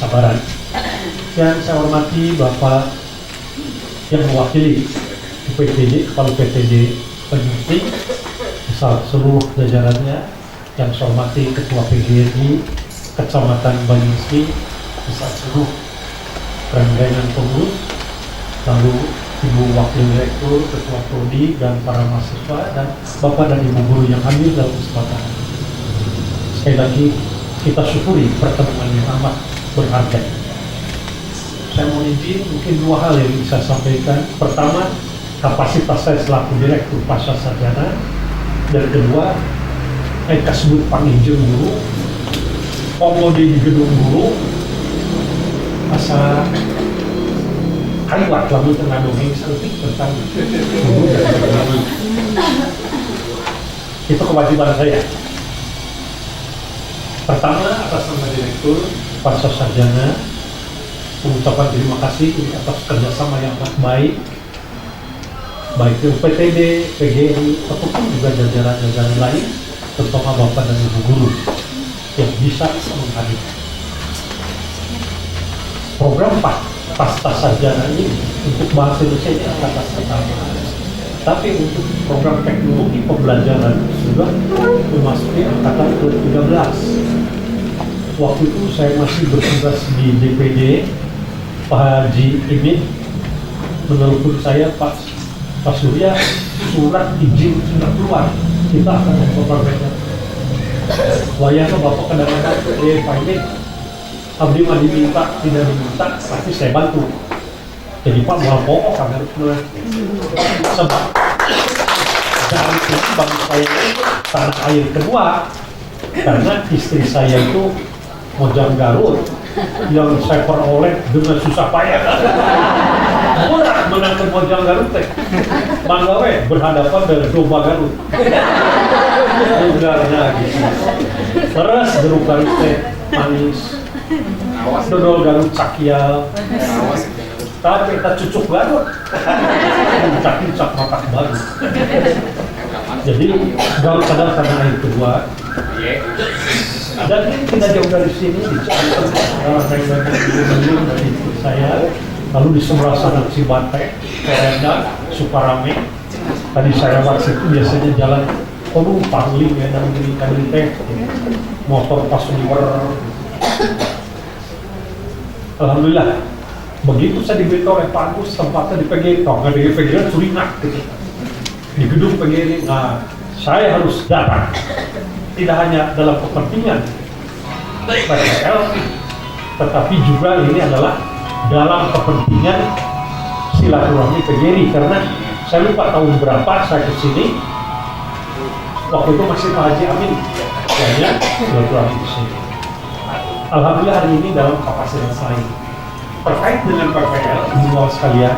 kesabaran. Yang saya hormati Bapak yang mewakili UPTD, Kepala UPTD Banyuwangi, seluruh jajarannya. Yang saya hormati Ketua PGRI Kecamatan Banyuwangi, beserta seluruh rangkaian pengurus, lalu Ibu Wakil Direktur, Ketua Prodi, dan para mahasiswa, dan Bapak dan Ibu guru yang hadir dalam kesempatan. Sekali lagi kita syukuri pertemuan yang amat berharga. Saya mau izin mungkin dua hal yang bisa saya sampaikan. Pertama, kapasitas saya selaku Direktur Pasca Sarjana, dan kedua, kasbut panginjil guru, komodi di gedung guru, asa kaliwat lalu tengah dongeng selfie tentang guru dan guru. Itu kewajiban saya. Pertama, atas nama Direktur Pasca Sarjana, mengucapkan terima kasih atas kerjasama yang sangat baik ke UPTD, PGRI, ataupun juga jajaran-jajaran lain, terutama Bapak dan Ibu guru yang bisa menghadirkan program Pasca Sarjana ini. Untuk bahasa Indonesia ini angkatan pertama, tapi untuk program teknologi pembelajaran sudah memasuki angkatan ke-13. Waktu itu saya masih bertugas di DPD. Pak Haji Imin menelpon saya, Pak Surya, surat izin sudah keluar, kita akan memperbaiki. Wayangnya Bapak kadang-kadang Pak Imin, abdi mah diminta, tidak diminta, pasti saya bantu. Jadi Pak mau pokok kan harus sebab dari itu bagi saya itu tanah air kedua, karena istri saya itu Mojang Garut yang saya peroleh dengan susah payah. Murah menang Mojang Garut teh. Manggawe berhadapan dengan domba Garut. Enggaknya gitu. Terus jeruk Garut teh manis. Dodol Garut cakial. Tapi kita cucuk Garut. Cak matak baru. Jadi Garut adalah tanah air kedua. Dan ini tidak jauh dari sini, di dari saya, lalu di sebelah sana Cibatek, Perenda, Sukarame. Tadi saya waktu itu biasanya jalan pangling ya, dan berikan teh motor pas liver. Alhamdulillah, begitu saya diberitahu oleh Pak Agus tempatnya di PGRI, nggak di PGRI Suringat gitu, di gedung PGRI. Nah, saya harus datang. Tidak hanya dalam kepentingan PPL, tetapi juga ini adalah dalam kepentingan silaturahmi PGRI, karena saya lupa tahun berapa saya kesini, waktu itu masih Pak Haji Amin, kayaknya silaturahmi kesini. Alhamdulillah hari ini dalam kapasitas lain. Terkait dengan PPL, ibu sekalian,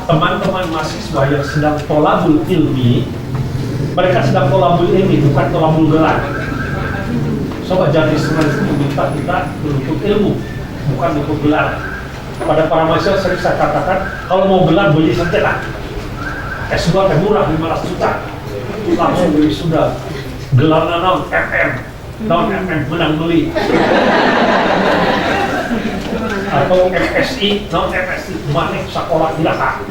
teman-teman mahasiswa yang sedang tolabul ilmi, mereka sedang tolabul ilmi, bukan tolabul gelar. Sobat jadi sebenarnya itu meminta kita menuntut ilmu, bukan untuk gelar. Pada para mahasiswa sering saya katakan, kalau mau gelar beli saja lah. S2 teh murah 15 juta, langsung beli sudah. Gelarnya non MM, non MM menang beli. Atau MSI, non MSI, mana sekolah ilaka.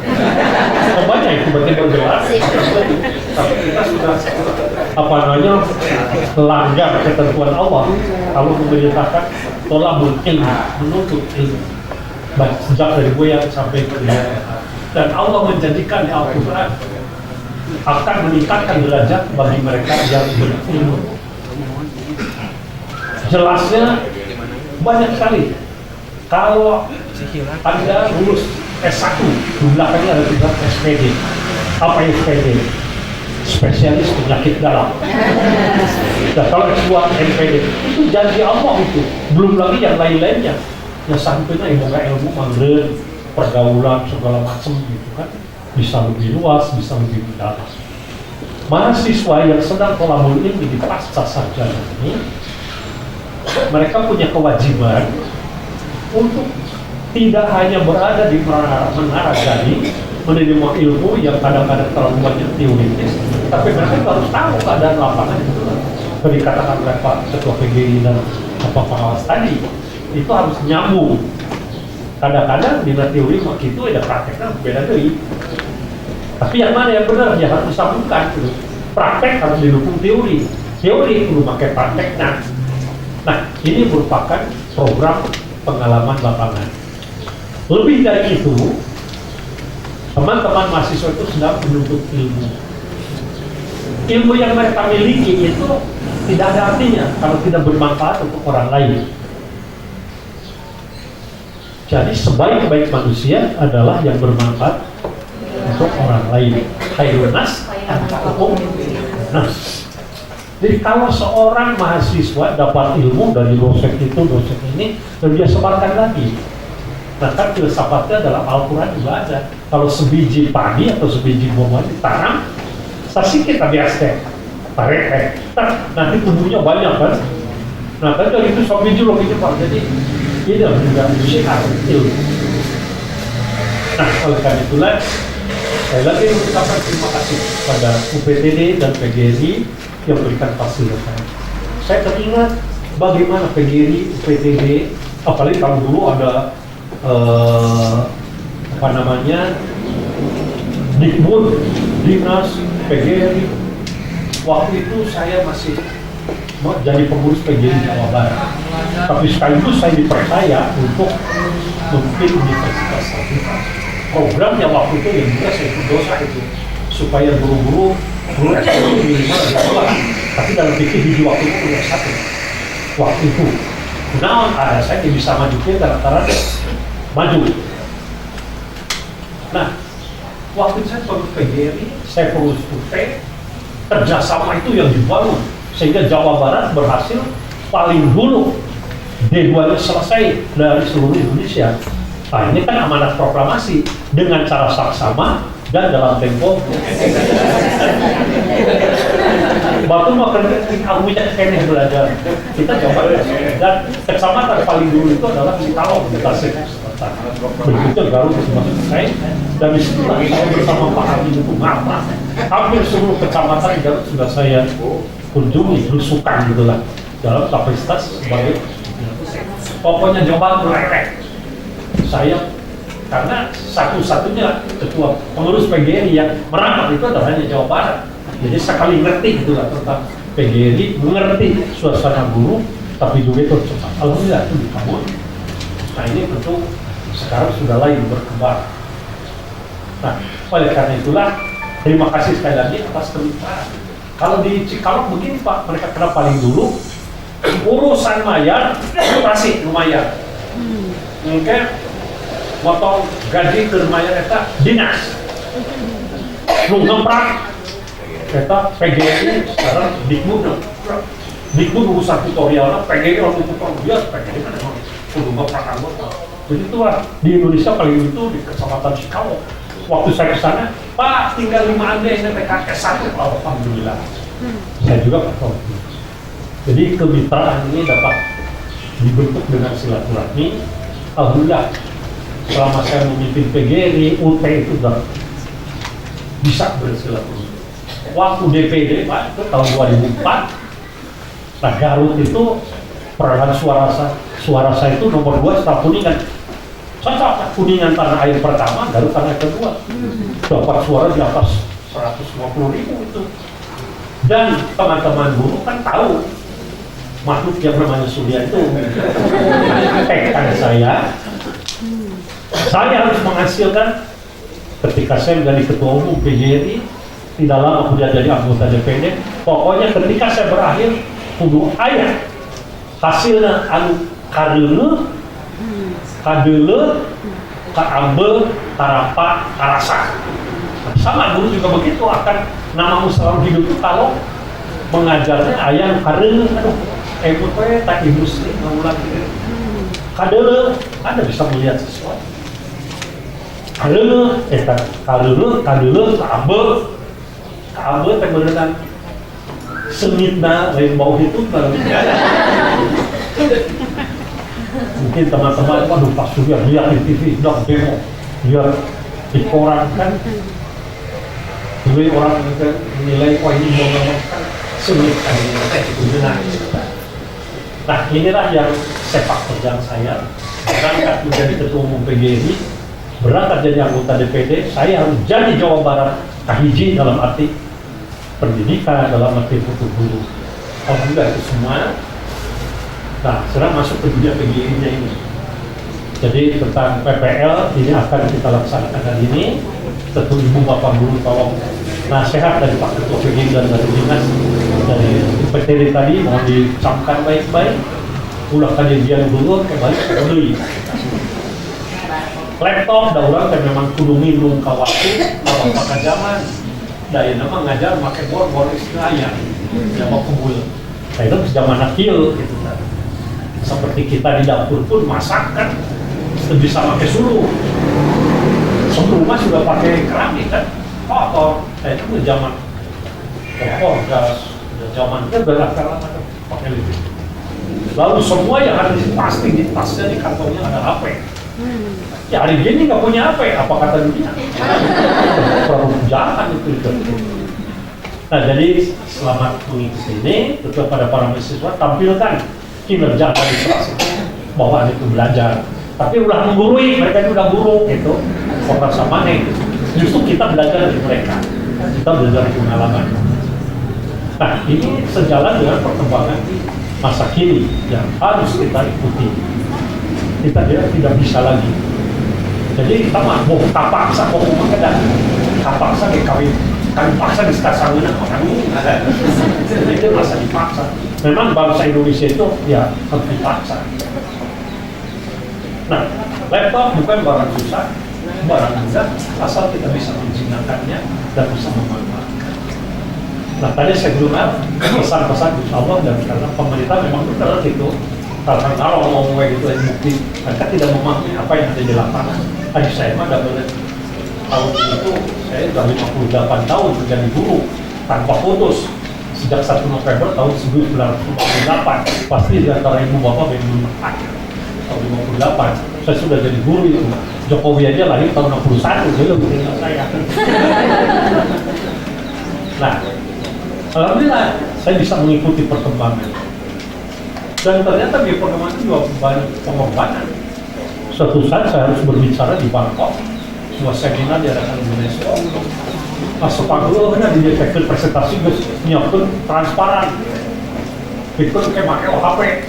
Banyak itu berarti bergelar, tapi kita sudah langgar ketentuan Allah kalau memerintahkan tolabul ilmu, menuntut ilmu. Baik sejak dari gue yang sampai ke dia, dan Allah menjanjikan di Al-Quran akan meningkatkan derajat bagi mereka yang berilmu. Jelasnya banyak sekali. Kalau Anda lulus S1, di belakangnya ada juga SPD. Apa SPD? Spesialis penyakit dalam. Dan kalau S2 MPD, itu janji Allah itu. Belum lagi yang lain-lainnya. Yang sampingnya ilmu manggil, pergaulan, segala macam gitu kan. Bisa lebih luas, bisa lebih dalam. Mahasiswa yang sedang tolabul ilmi di pasca sarjana ini, mereka punya kewajiban untuk tidak hanya berada di menara gading menerima ilmu yang kadang-kadang terlalu banyak teoritis, tapi mereka harus tahu keadaan lapangan itu. Seperti dikatakan oleh Pak Ketua PGRI dan Pak Pengawas tadi, itu harus nyambung. Kadang-kadang di teori itu ada prakteknya beda dari. Tapi yang mana yang benar ya harus disambungkan. Praktek harus didukung teori. Teori perlu pakai prakteknya. Nah, ini merupakan program pengalaman lapangan. Lebih dari itu, teman-teman mahasiswa itu sedang menuntut ilmu. Ilmu yang mereka miliki itu tidak ada artinya kalau tidak bermanfaat untuk orang lain. Jadi sebaik-baik manusia adalah yang bermanfaat untuk orang lain. Khairun nas anfa'uhum nas. Jadi kalau seorang mahasiswa dapat ilmu dari dosen itu, dosen ini, dan dia sebarkan lagi. Nah kan filsafatnya dalam Al-Quran juga ada. Kalau sebiji padi atau sebiji buah ditanam, sedikit tapi aste, tarik, nanti tumbuhnya banyak kan. Nah kan dari itu sebiji loh gitu Pak. Jadi ini juga syiar ilmu. Nah oleh karena itulah saya lagi mengucapkan terima kasih pada UPTD dan PGRI yang berikan fasilitas. Saya teringat bagaimana PGRI, UPTD, apalagi kalau dulu ada Dikbud, Dinas, PGRI. Waktu itu saya masih jadi pengurus PGRI Jawa Barat. Tapi sekaligus saya dipercaya untuk memimpin Universitas Sarjana. Programnya waktu itu yang juga saya ikut dosa itu supaya guru-guru ekonomi minimal ada dua. Tapi dalam pikir di waktu itu punya satu. Waktu itu, nah ada saya bisa majuin antara maju. Nah, waktu saya pengurus PGRI, saya pengurus UT, kerjasama itu yang dibangun sehingga Jawa Barat berhasil paling dulu D2-nya selesai dari seluruh Indonesia. Nah ini kan amanat proklamasi dengan cara saksama dan dalam tempo batu mau kerja aku kayaknya belajar kita coba dan kecamatan paling dulu itu adalah Cikalong di Tasik berikutnya Garut masuk saya dan disitulah saya bersama Pak Amin itu ngapa hampir seluruh kecamatan di Garut sudah saya kunjungi berusukan gitulah dalam kapasitas sebagai pokoknya Jawa Barat saya karena satu-satunya ketua pengurus PGRI yang merangkap itu adalah hanya Jawa Barat. Jadi sekali ngerti gitulah tentang PGRI, mengerti suasana guru, tapi juga itu cepat. Alhamdulillah itu dikabul. Nah ini tentu sekarang sudah lain berkembang. Nah oleh karena itulah terima kasih sekali lagi atas kemitraan. Kalau di Cikalong begini Pak, mereka kena paling dulu urusan mayar, operasi lumayan. Mungkin motong gaji ke lumayan eta dinas. Lu ngeprak eta PGRI sekarang Dikbud urusan tutorialnya PGRI waktu potong dia PGRI kan emang kudu ngeprak anggota. Jadi itulah di Indonesia paling itu di Kecamatan Cikalong. Waktu saya ke sana, Pak tinggal 5 ande ini PKS 1, alhamdulillah. Saya juga ketemu. Jadi kemitraan ini dapat dibentuk dengan silaturahmi. Alhamdulillah selama saya memimpin PGRI, UT itu sudah bisa bersilaturahmi. Waktu DPD Pak, itu tahun 2004, nah Garut itu perolehan suara saya itu nomor 2 setelah Kuningan. Cocok Kuningan tanah air pertama, Garut tanah air kedua. Dapat suara di atas 150.000 itu. Dan teman-teman guru kan tahu makhluk yang namanya Surya itu tekad saya harus menghasilkan ketika saya menjadi ketua umum PGRI tidak lama kemudian jadi anggota DPD pokoknya ketika saya berakhir kudu ayah hasilnya anu kareule kadele kaambe karapa karasa sama guru juga begitu akan nama musyawarah hidup itu kalau mengajarnya ayah kareule aduh tak industri mengulang kadele Anda bisa melihat sesuatu kadele kaambe teh beneran sengitna lain bau itu mungkin teman-teman waduh Pak Surya lihat di TV dong demo lihat di koran kan dulu orang menilai wah ini mau ngomong kan sengit kan itu benar Nah inilah yang sepak terjang saya, berangkat menjadi ketua umum PGRI, berangkat jadi anggota DPD, saya harus jadi Jawa Barat kahiji dalam arti pendidikan, dalam arti putu guru. Alhamdulillah itu semua. Nah sekarang masuk ke dunia PGRI-nya ini. Jadi tentang PPL ini akan kita laksanakan hari ini. Tentu Ibu Bapak Guru tolong nasihat dari Pak Ketua PGRI dan dari Dinas dari PTD tadi mohon dicamkan baik-baik. Ulah kajian dulu kembali ke beli. Laptop dah orang kan memang kudu minum ke waktu, kalau pakai zaman. Daya nama ngajar pakai bor istilahnya, ya mau kumpul. Nah itu zaman akil gitu kan. Seperti kita di dapur pun masak kan, bisa pakai suluh. Sebelum mah sudah pakai keramik kan, kotor. Nah itu zaman kompor gas, zaman itu berapa lama pakai listrik. Lalu semua yang ada di pasti di tasnya di kantongnya ada HP. Ya hari ini nggak punya HP, apa kata dunia? Terlalu jahat itu. Nah jadi selamat mengikuti ini, tentu pada para mahasiswa tampilkan kinerja administrasi bahwa itu belajar. Tapi udah menggurui, mereka itu udah guru gitu. Orang sama nih, justru kita belajar dari mereka. Kita belajar dari pengalaman. Nah ini sejalan dengan perkembangan masa kini yang harus kita ikuti. Kita tidak bisa lagi. Jadi kita mah mau kapaksa, mau makan kapaksa kayak kawin paksa di sekarang makan ini. Jadi itu masa dipaksa. Memang bangsa Indonesia itu ya harus dipaksa. Nah, laptop bukan barang susah, barang mudah, asal kita bisa menggunakannya dan bisa memanfaatkan. Nah, tadi saya bilang pesan-pesan insya Allah dan karena pemerintah memang benar gitu. Kalau ngomong kayak gitu, bukti mereka tidak memahami apa yang ada di lapangan. Tadi saya mah dapat tahun itu saya sudah 58 tahun menjadi guru tanpa putus sejak 1 November tahun 1948. Pasti di antara ibu bapak belum akhir tahun 58. Saya sudah jadi guru itu. Jokowi aja lahir tahun 61, jadi lebih tinggal saya. Nah, alhamdulillah saya bisa mengikuti perkembangan. Dan ternyata di perkembangan itu juga banyak pengorbanan. Suatu saat saya harus berbicara di Bangkok, sebuah seminar diadakan UNESCO. Masuk panggung, di detektif presentasi nyiapkan transparan. Itu kayak pakai OHP.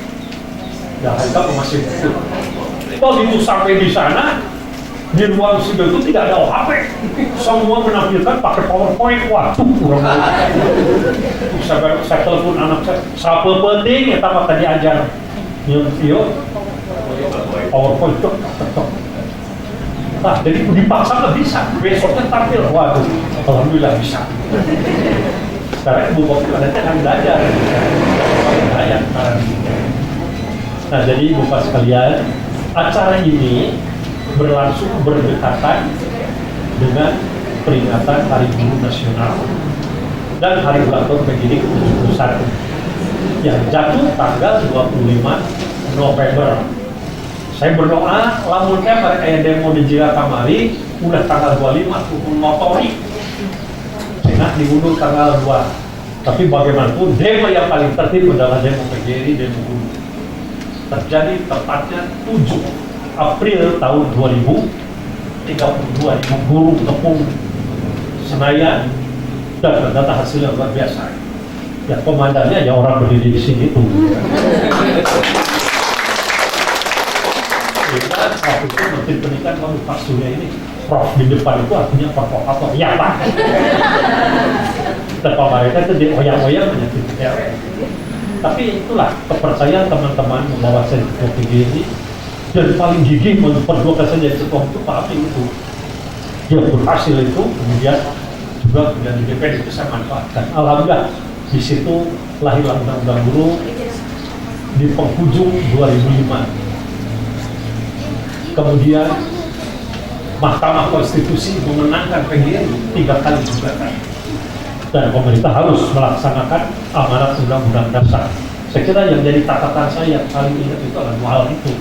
Ya, kita masih itu. Kalau itu sampai di sana, di ruang sidang itu tidak ada OHP. Semua menampilkan pakai PowerPoint. Waduh, kurang saya telepon anak saya, siapa penting ya tambah tadi ajar video PowerPoint cok. Nah, jadi dipaksa nggak bisa, besoknya tampil. Waduh, alhamdulillah bisa. Sekarang ibu bapak ada yang belajar. Nah, jadi ibu bapak sekalian, acara ini berlangsung berdekatan dengan peringatan Hari Guru Nasional dan Hari Ulang Tahun PGRI ke-71 yang jatuh tanggal 25 November. Saya berdoa, lamunnya mereka yang demo di Jira Kamari udah tanggal 25 hukum motori enak diundur tanggal 2. Tapi bagaimanapun demo yang paling tertib adalah demo PGRI, demo guru. Terjadi tepatnya 7 April tahun 2032 di guru tepung Senayan dan ternyata hasilnya luar biasa. Ya komandannya ya orang berdiri di sini tuh. Kita waktu itu Menteri Pendidikan kalau Pak Surya ini Prof di depan itu artinya provokator. Ya Pak. Dan pemerintah itu dioyang-oyang menyakiti cewek. Tapi itulah kepercayaan teman-teman membawa saya ke PGRI. Dan paling gigih memperjuangkan saya jadi ketua itu Pak Api itu. Dia berhasil itu, kemudian juga di DPD itu saya manfaatkan. Alhamdulillah, di situ lahirlah undang-undang guru di penghujung 2005. Kemudian Mahkamah Konstitusi memenangkan PGRI 3 kali gugatan. Dan pemerintah harus melaksanakan amanat undang-undang dasar. Saya kira yang jadi catatan saya yang paling ingat itu adalah 2 hal itu.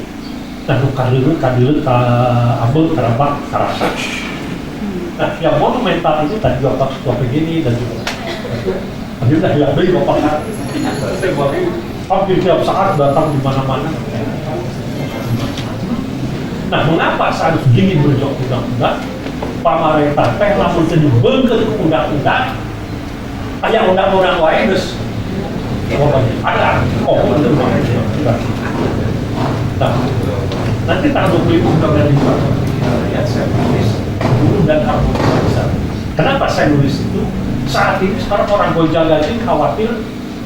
Nah, kadilut ambul kerabat karasa. Nah, yang monumental itu tadi Bapak Ketua PGRI dan juga itu, alhamdulillah yang beli Bapak hampir tiap saat datang di mana-mana. Nah, mengapa saya harus ingin berjuang undang-undang? Pemerintah teh lamun teu dibeungkeut ku undang-undang, aya undang-undang wae geus ada. Nah, nanti tanggal 25 undang-undang ya saya tulis guru dan harmonisasi. Kenapa saya nulis itu? Saat ini sekarang orang Gonjang-Ganjing khawatir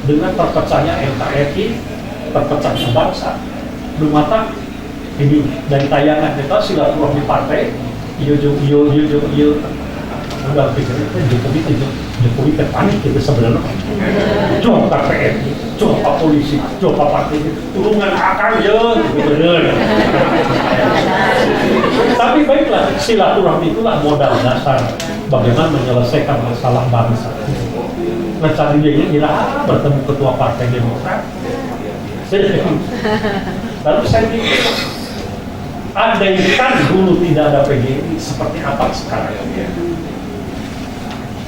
dengan terpecahnya NKRI, terpecah sebangsa. Belum mata ini dari tayangan kita silaturahmi partai, iyo udah pikirnya Jokowi terpanik gitu sebenarnya. Coba KPRI, coba polisi, coba partai turungan akan ya, bener. Tapi baiklah, silaturahmi itulah modal dasar bagaimana menyelesaikan masalah bangsa. Nah, tadinya kira bertemu ketua partai Demokrat. Lalu saya pikir, andaikan dulu tidak ada PGRI, seperti apa sekarang?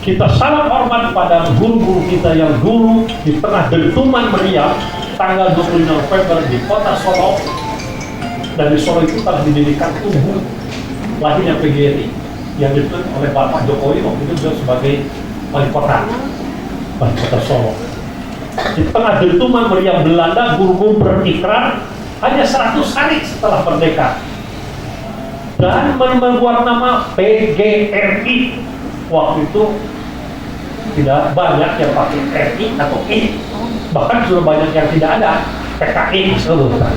Kita sangat hormat pada guru-guru kita yang dulu di tengah dentuman meriam tanggal 25 November di kota Solo, dan di Solo itu telah didirikan tubuh lahirnya PGRI yang dipimpin oleh Bapak Jokowi waktu itu juga sebagai wali kota Solo. Di tengah dentuman meriam Belanda, guru-guru berikrar hanya 100 hari setelah merdeka dan membuat nama PGRI. Waktu itu tidak banyak yang pakai RI atau I, bahkan sudah banyak yang tidak ada PKI seluruhnya.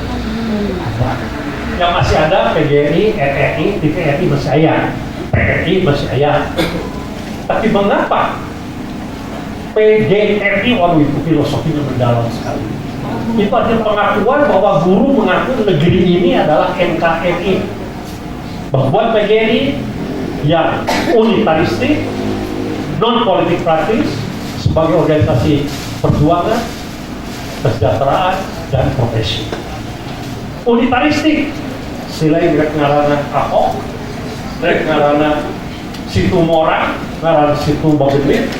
Yang masih ada PGRI, RRI, TVRI masih ada, PRI masih ada. Tapi mengapa PGRI? Waduh, itu filosofinya mendalam sekali. Itu artinya pengakuan bahwa guru mengaku negeri ini adalah NKRI, bahwa PGRI yang unitaristik, non-politik praktis sebagai organisasi perjuangan, kesejahteraan, dan profesi. Unitaristik, sila yang ngarana Ahok, ngarana Situ Morang, ngarana Situ Bagedit,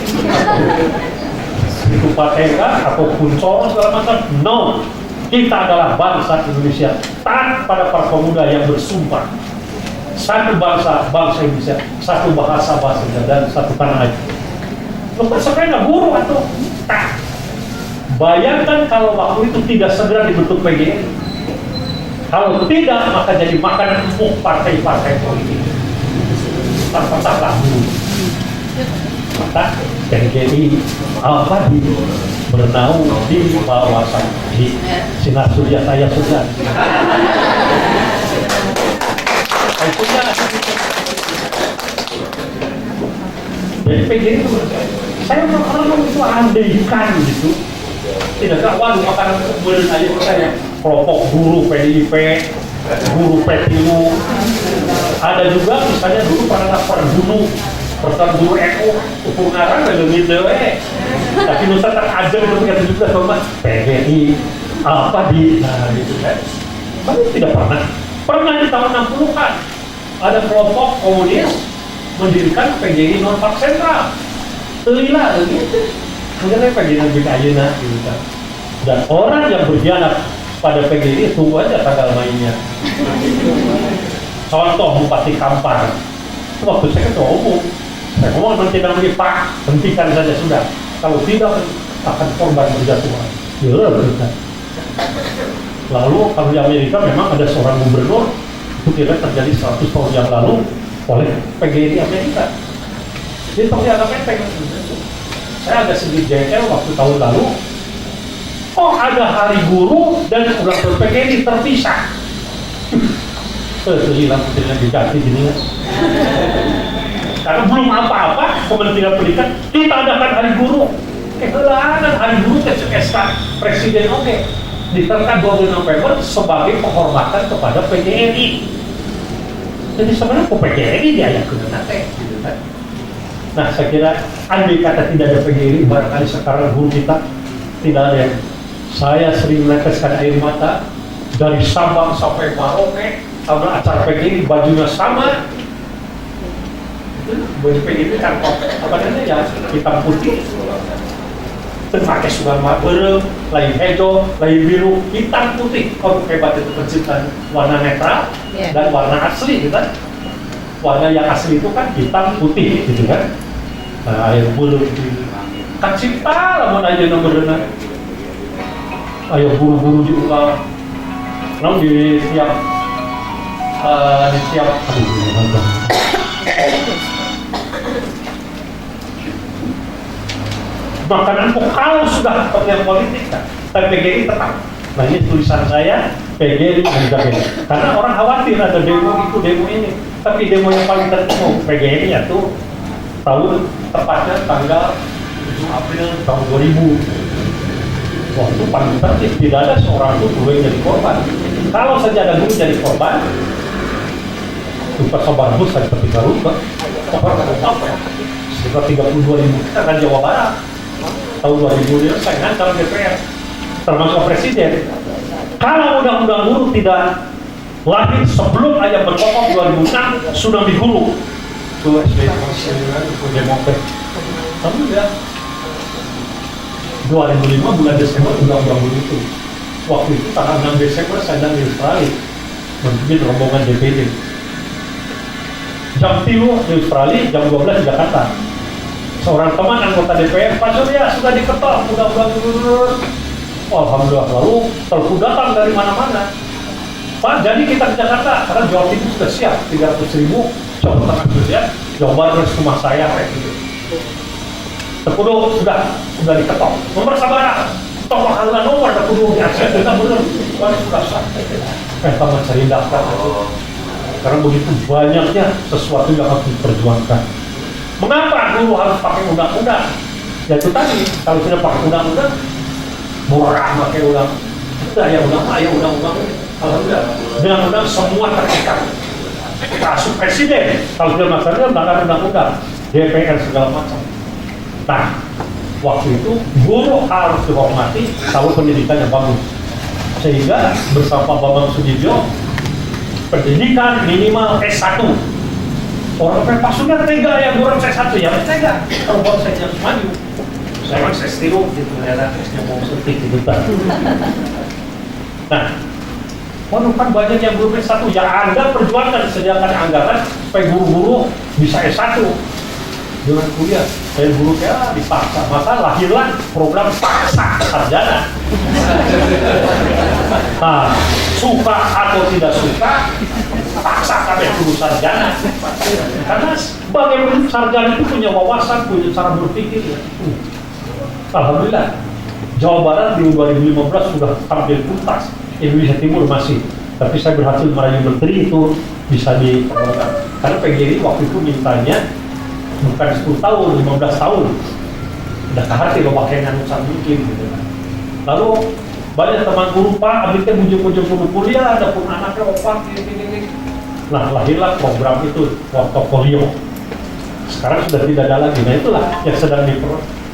Situ Pateka, atau Kuncoro segala macam. No, kita adalah bangsa Indonesia, taat pada para pemuda yang bersumpah. Satu bangsa Indonesia, satu bahasa Indonesia, dan satu tanah air. Lepas sekarang guru atau tak. Bayangkan kalau waktu itu tidak segera dibentuk PGRI. Kalau tidak, maka jadi makanan empuk partai-partai politik. Tanpa guru. Maka PGRI apa di bernaung di bawah di sinar surya saya sudah. Jadi PGRI itu saya orang itu andaikan gitu, tidak waduh makanan kemudian aja saya kelompok guru PDIP, guru P3, ada juga misalnya dulu pada pergunu guru NU ukur ngarang dan gitu tapi nusa terajar itu juga sama PGRI apa di gitu kan. Tapi tidak pernah di tahun 60-an ada kelompok komunis mendirikan PGRI non-park sentral. Telila gitu. Akhirnya PGRI lebih ayeuna gitu kan. Dan orang yang berkhianat pada PGRI tunggu aja tanggal mainnya. Contoh Bupati Kampar. Waktu saya ketua umum, saya ngomong nanti Pak, hentikan saja sudah. Kalau tidak akan korban berjatuhan. Ya benar. Lalu kalau di Amerika memang ada seorang gubernur itu kira terjadi 100 tahun yang lalu oleh PGRI Amerika. Jadi kalau dianggap enteng. Saya agak sedikit jengkel waktu tahun lalu. Oh ada hari guru dan ulang tahun PGRI terpisah. Hilang dengan diganti gini ya. Karena belum apa-apa Kementerian Pendidikan kita adakan hari guru. Kehilangan hari guru ke SK Presiden diterapkan 20 November sebagai penghormatan kepada PGRI. Jadi sebenarnya PGRI diayakeun nate gitu kan. Nah, saya kira andai kata tidak ada PGRI, barangkali sekarang guru kita tidak ada yang saya sering meneteskan air mata dari Sabang sampai Merauke, karena acara PGRI bajunya sama. Baju PGRI kan apa namanya ya hitam putih. Pakai sudah berem, lain hijau, lain biru, hitam putih. Kalau hebat itu penciptaan warna netral dan warna asli, gitu kan? Warna yang asli itu kan hitam putih, gitu kan? Nah, ayo bulu kan cipta lah mau aja nomor berenang. Ayo buru-buru juga. Lalu di tiap makanan kalau sudah kepentingan politik kan, tapi PGRI tetap. Nah ini tulisan saya, PGRI dan karena orang khawatir ada demo itu, demo ini. Tapi demo yang paling tertentu PGRI itu tahun tepatnya tanggal 7 April tahun 2000. Waktu paling tertib, tidak ada seorang pun guru yang jadi korban. Kalau saja ada guru jadi korban, Tupas Sobar Bus saya seperti Garuda, sekitar 32.000 kita kan Jawa Barat. Tahun 2000 saya ngancam DPR, termasuk Presiden. Kalau undang-undang guru tidak lahir sebelum ayat berpokok 2006 sudah diguru. Itu SBY Demokrat. Tapi ya 2005 bulan Desember undang-undang guru itu. Waktu itu tanggal 6 Desember saya sedang di Australia memimpin rombongan DPD. Jam 3 di Australia, jam 12 di Jakarta. Seorang teman anggota DPR, Pak Surya sudah diketok, undang-undang guru. Alhamdulillah, lalu telepon datang dari mana-mana. Pak, jadi kita ke Jakarta, karena Jawa Timur sudah siap, 300.000, Jawa Tengah sudah siap, Jawa Barat rumah saya, gitu. Terkudu sudah diketok. Nomor sabar, tolong haluan nomor terkudu di akses kita belum. Wah, sudah sah. Teman cari daftar. Karena begitu banyaknya sesuatu yang harus diperjuangkan. Mengapa guru harus pakai undang-undang? Ya itu tadi, kalau tidak pakai undang-undang, murah pakai undang. Sudah ya undang-undang. Alhamdulillah, dengan undang semua terikat. Termasuk presiden, kalau tidak masalahnya undang-undang, DPR segala macam. Nah, waktu itu guru harus dihormati kalau pendidikannya bagus. Sehingga bersama Bambang Sudibyo, pendidikan minimal S1. Orang Pak Surya tega ya guru S1 ya, tega. Kalau buat saya yang maju, saya memang saya stiru gitu, ternyata tesnya mau suntik gitu kan. Nah, waduh kan banyak yang guru S1, ya Anda perjuangkan sediakan anggaran supaya guru-guru bisa S1. Dengan kuliah, saya guru kayak dipaksa, maka lahirlah program paksa sarjana. Nah, suka atau tidak suka, paksa sampai guru sarjana. Karena bagaimana sarjana itu punya wawasan, punya cara berpikir. Alhamdulillah, Jawa Barat di 2015 sudah tampil tuntas, Indonesia Timur masih. Tapi saya berhasil merayu menteri itu bisa diperlukan. Karena PGRI waktu itu mintanya bukan 10 tahun, 15 tahun. Udah kehati lo pakai nganusan mungkin gitu kan. Lalu banyak teman guru, Pak, abisnya bujuk-bujuk guru kuliah, ada pun anaknya opak, gini. Nah, lahirlah program itu, portofolio. Sekarang sudah tidak ada lagi. Nah, itulah yang sedang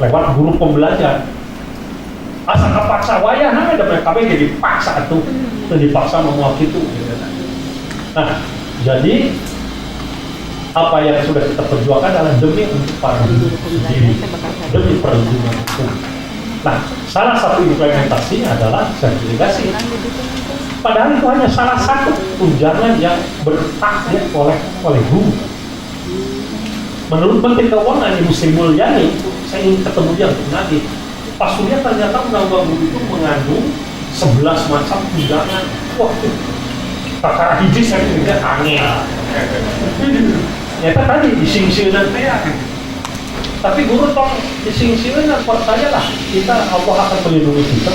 lewat guru pembelajar. Asal kepaksa wayah, nah ada mereka jadi paksa tuh, dipaksa memuat itu. Gitu. Nah, jadi apa yang sudah kita perjuangkan adalah demi untuk para guru sendiri, demi perlindungan hukum. Nah, salah satu implementasinya adalah sertifikasi. Padahal itu hanya salah satu tunjangan yang berhak oleh guru. Menurut Menteri Keuangan Ibu Sri Mulyani, saya ingin ketemu dia untuk nanti. Pak Surya ternyata undang-undang guru itu mengandung 11 macam tunjangan. Wah, perkara hiji saya pikir angin. Ternyata tadi dising-singan saya. Tapi guru tong dising-singan percaya lah, kita Allah akan melindungi kita.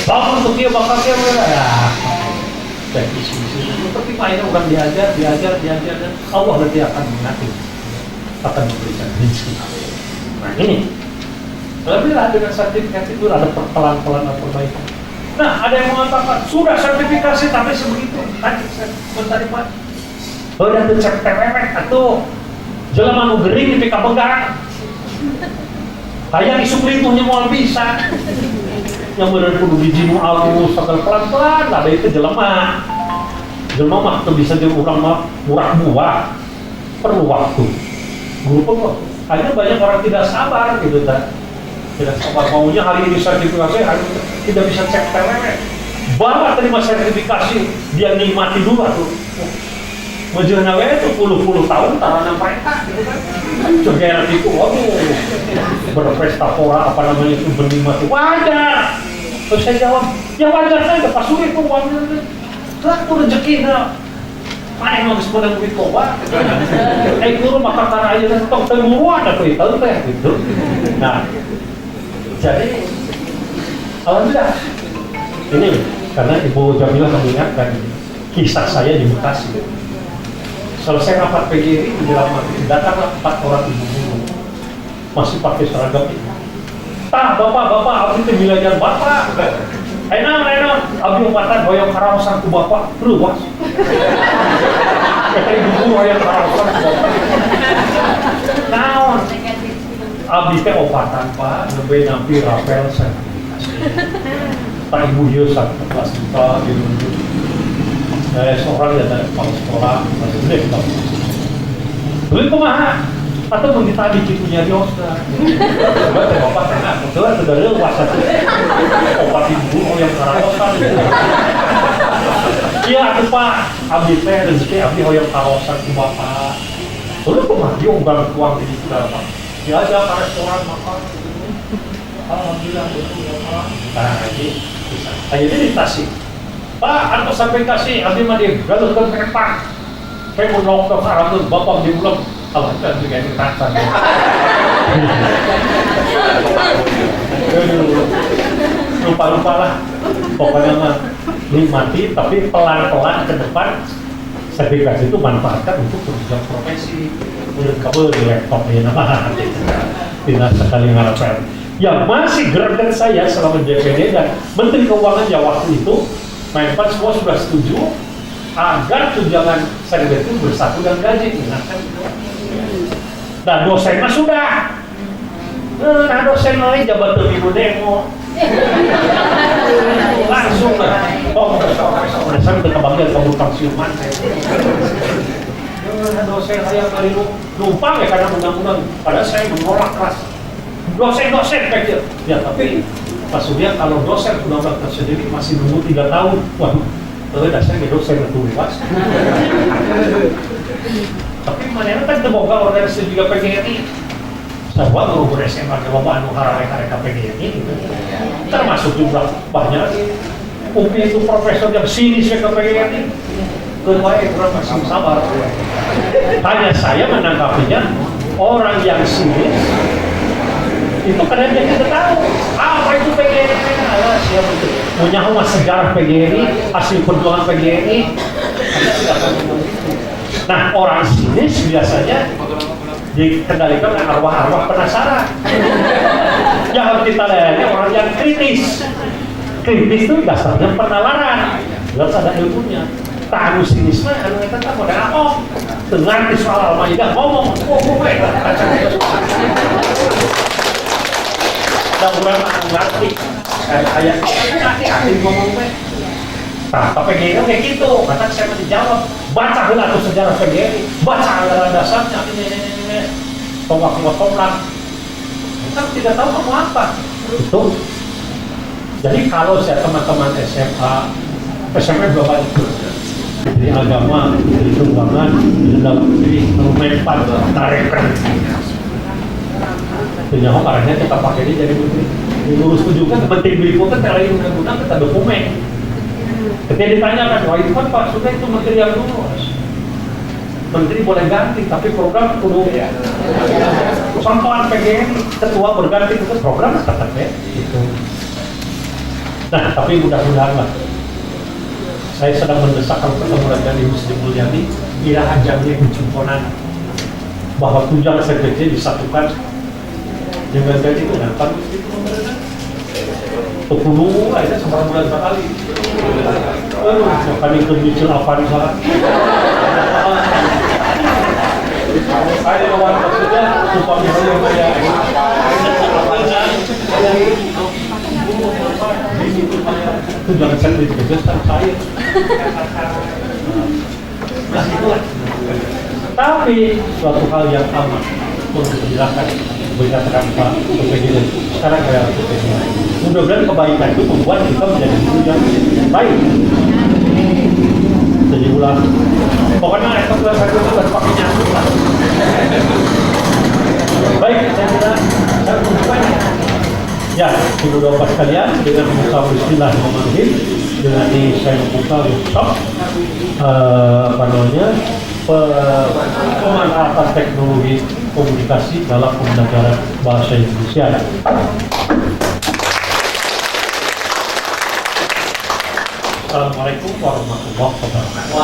Bahkan untuk dia bakal dia ya. Dan dising-singan. Tapi mainnya bukan diajar dan Allah nanti akan mengatur, akan memberikan rezeki. Nah ini, lebihlah dengan sertifikat itu ada pelan-pelan perbaikan. Nah ada yang mengatakan sudah sertifikasi tapi sebegitu. Tadi saya bentar Pak. Udah tuh cek terewek atau jelema nu gering di pika pegang. Hayang isuk lituhnya mau bisa. Yang bener kudu dijinu alus sakal pelan-pelan lah itu jelema. Jelema mah tuh bisa diurang mah murah buah. Perlu waktu. Guru pun akhirnya banyak orang tidak sabar gitu kan. Tidak sama maunya hari ini sertifikasi, hari ini tidak bisa cek TWW. Bapak terima sertifikasi, dia nikmati dulu tuh. Majulah itu puluh-puluh tahun tahanan mereka, gitu kan? Cogeran itu, waduh, berpesta pora apa namanya itu bernikmati, wajar. Terus saya jawab, ya wajar saja, Pak Suri itu wajar. Laku rezeki, nah. Mana yang harus menang duit koba? Itu maka karena aja tong temuan atau itu teh gitu. Nah, jadi alhamdulillah ini karena Ibu Jamila mengingatkan kisah saya di Bekasi. Selesai rapat PGRI di dalam datanglah 4 orang ibu guru masih pakai seragam itu. Bapak, abdi teh milajan bapak. Enak, abdi umpatan hoyong karaosan ku bapak, ruas. Kata ibu guru hoyong karaosan ku bapak. Naon? Abdi teh opatan pak, lebih nampi rapel sertifikasi. Tak ibu Yusak, 14 juta gitu. Seorang ya dari kepala sekolah masih gede kita beli kumaha atau mengitadi cikunya di Oscar coba teh bapak tengah coba sudah lewat satu obat ibu yang karaosan iya itu pak abdi teh rezeki abdi hoyong karaosan ke bapak beli kumaha dia unggal uang di sudah pak dia aja ke restoran makan alhamdulillah betul ya pak nah ini bisa akhirnya di Tasik Pak, aku sampai kasih, abdi mah dia galuh ke kereta. Saya mau nolong ke Sarangin, bapak di bulan. Allah, kan juga ini tasan. Lupa-lupa lah. Pokoknya mah nikmati, tapi pelan-pelan ke depan. Sertifikasi itu manfaatkan untuk berjuang profesi. Udah kabel di laptop ya, nama tidak sekali ngarapkan. Yang masih gerakan saya selama DPD dan Menteri Keuangan ya waktu itu Menpan semua sudah setuju agar tunjangan sertifikat itu bersatu dan gaji. Dan dosen mah sudah. Nah dosen lain jabat minggu demo. Langsung lah. Oh, saya minta kebagian kamu pensiunan. Dosen saya kali numpang ya karena undang-undang. Padahal saya menolak keras. Dosen kayak ya tapi Pak Surya kalau dosen undang-undang tersendiri masih nunggu 3 tahun, waduh, terus dasarnya dosen itu bebas. Tapi mana kan terbuka organisasi juga PGRI, semua guru SMA ke bawah anu harare PGRI, termasuk juga banyak. UPI itu profesor yang sinis ke PGRI, kedua kurang masih sabar. Hanya saya menanggapinya orang yang sinis itu kadang dia tidak tahu apa itu PGRI. Siapa itu punya rumah sejarah PGRI, hasil perjuangan PGRI. Nah orang sinis biasanya dikendalikan oleh arwah-arwah penasaran. Yang harus kita layani orang yang kritis itu dasarnya penalaran, harus ada ilmunya. Tahu sinis mah anu eta teh model apa dengar di soal Al-Maidah ngomong dan orang ngerti kayak hati-hati ngomong teh. Nah, PGRI kayak gitu, kata saya masih jawab, baca heula tuh sejarah PGRI, baca anggaran dasarnya, ini, tonggak-tonggak. Kita tidak tahu kamu apa. Itu. Jadi kalau saya teman-teman SMA berapa itu? Di agama, di keuangan, di dalam negeri, Menpan, tarekan. Penyawa karena kita pakai ini jadi menteri. Ngurus juga menteri berikutnya terlalu undang-undang kita dokumen. Ketika ditanyakan, wah itu kan Pak Surya itu menteri yang lulus. Menteri boleh ganti, tapi program kudu sampaian PGRI ketua berganti itu program tetap ya. Gitu. Nah, tapi mudah-mudahan lah. Saya sedang mendesak kalau ketemu dengan Ibu Sri Mulyani, kira ajangnya kucumponan bahwa tunjangan sertifikasi disatukan dengan gaji itu dapat sepuluh aja sama bulan sekali. Bukan itu bicil apa di sana. Saya lawan maksudnya upahnya yang saya tunjangan sertifikasi kan saya. Nah itulah. Tapi suatu hal yang aman perlu dijelaskan. dikatakan Pak Presiden sekarang kayak mudah-mudahan kebaikan itu membuat kita menjadi guru yang baik. Jadi ulang pokoknya itu itu pakai nyatu lah. Baik, saya kira saya membukanya. Ya, ibu bapak sekalian, dengan membuka bismillah memanggil dengan ini saya membuka workshop pemanfaatan teknologi komunikasi dalam pembelajaran bahasa Indonesia. Assalamualaikum warahmatullahi wabarakatuh.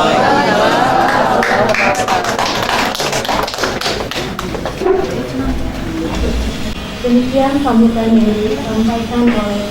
Demikian sambutan yang disampaikan oleh